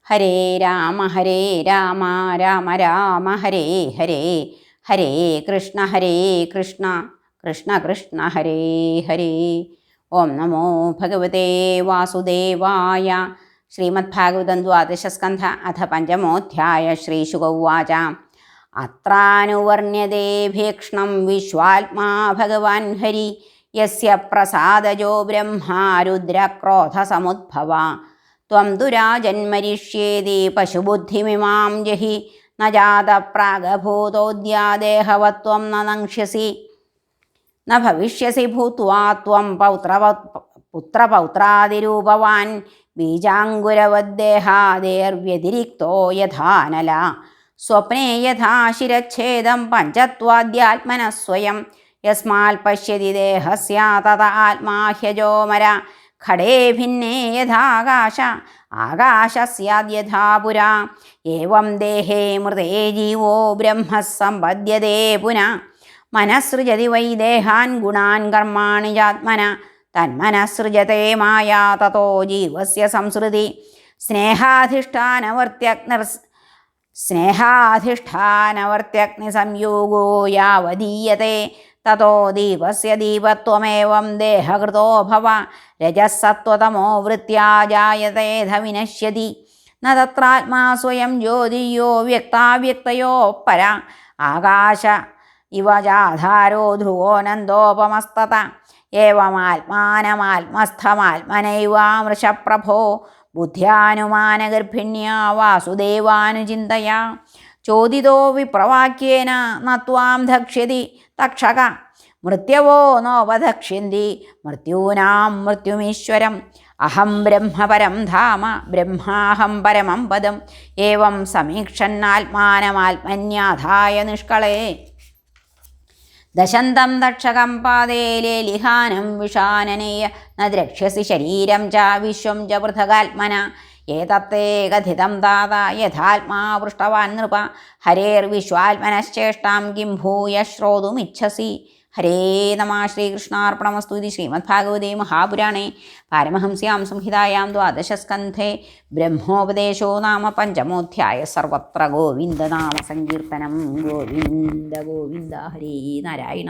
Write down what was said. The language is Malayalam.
ഹരേ രാമ രാമ രാമ ഹരേ ഹരേ, ഹരേ കൃഷ്ണ കൃഷ്ണ കൃഷ്ണ ഹരേ ഹരേ. ഓം നമോ ഭഗവതേ വാസുദേവായ. ശ്രീമദ്ഭാഗവതം ദ്വാദശസ്കന്ധ അഥ പഞ്ചമോധ്യായ. ശ്രീശുക ഉവാച. അത്രാനുവർണ്യതേ ഭീക്ഷ്ണം വിശ്വാത്മാ ഭഗവാൻ ഹരി യസ്യ പ്രസാദജോ ബ്രഹ്മാ രുദ്രക്രോധസമുദ്ഭവ ത്വം ദുരാജന്മരിഷ്യേതി പശുബുദ്ധിമിമാം ജഹി ന ജാത പ്രാഗഭൂതോദ്യാദേഹവത്വം ന നങ്ഷ്യസി ന ഭവിഷ്യസി ഭൂത്വാ ത്വം പുത്രപൗത്രാദിരൂപവാൻ ബീജാങ്കുരവദ്ദേഹാദേർവ്യതിരിക്തോ യഥാനല സ്വപ്നേ യഥാ ശിരച്ഛേദം പഞ്ചത്വാദ്യാത്മനഃ സ്വയം യസ്മാൽ പശ്യതി ദേഹസ്യ തത ആത്മാഹ്യജോമര ഖടേ ഭിന്നേ യഥാകാശ ആകാശസ്യാദ്യഥാ പുരാ ഏവം ദേഹേ മൃതേ ജീവോ ബ്രഹ്മ സമ്പദ്യതേ പുനഃ മനഃസൃജതി വൈ ദേഹാൻ ഗുണാൻ കർമാണി ചാത്മന തന്മനഃസൃജതേ മായാ തതോ ജീവസ്യ സംസൃതി സ്നേഹാധിഷ്ഠാനവർത്യഗ്നിസംയോഗോ യാവദീയത്തെ തതോ ദീപസ്യ ദീപത്വമേവം ദേഹകൃതോ ഭവ രജസത്വതമോ വൃത്യാ ജായതേധ വിനശ്യതി ന തത്രാത്മാ സ്വയം ജ്യോതിയോ വ്യക്താവ്യക്തയോ പര ആകാശ ഇവ ചാധാരോ ധ്രുവോനന്ദോപമസ്തത ഏവമാത്മാനമാത്മസ്ഥമാത്മനൈവാമൃഷപ്രഭോ ബുദ്ധ്യാനുമാനഗർഭിണ്യാ വാസുദേവാനുചിന്തയാ ചോദിതോ വിപ്രവാക്യേന ന ത്വാം ധക്ഷ്യതി തക്ഷക മൃത്യവോ നോപധക്ഷ്യന്തി മൃത്യൂനാം മൃത്യുമീശ്വരം അഹം ബ്രഹ്മപരം ധാമ ബ്രഹ്മാഹം പരമം പദം ഏവം സമീക്ഷന്നാത്മാനമാത്മന്യാധായ നിഷ്കളേ ദശന്തം തക്ഷകം പാദേ ലേലിഹാനം വിഷാനനേയ ന ദ്രക്ഷ്യസി ശരീരം ച വിശ്വം ച പൃഥഗാത്മന ഏതത്തേ കഥിതം താത യഥാത്മാ പൃഷ്ടവാൻ നൃപ ഹരേർവിശ്വാത്മനശ്ചേഷ്ടാം കിം ഭൂയ ശ്രോതുമിച്ഛസി. ഹരേ നമഃ. ശ്രീകൃഷ്ണാർപ്പണമസ്തു. ഇതി ശ്രീമദ്ഭാഗവതേ മഹാപുരാണേ പാരമഹംസ്യാം സംഹിതായാം ദ്വാദശസ്കന്ധേ ബ്രഹ്മോപദേശോ നാമ പഞ്ചമോധ്യായ. സർവത്ര ഗോവിന്ദനാമ സങ്കീർത്തനം. ഗോവിന്ദ ഗോവിന്ദ. ഹരേ നാരായണ.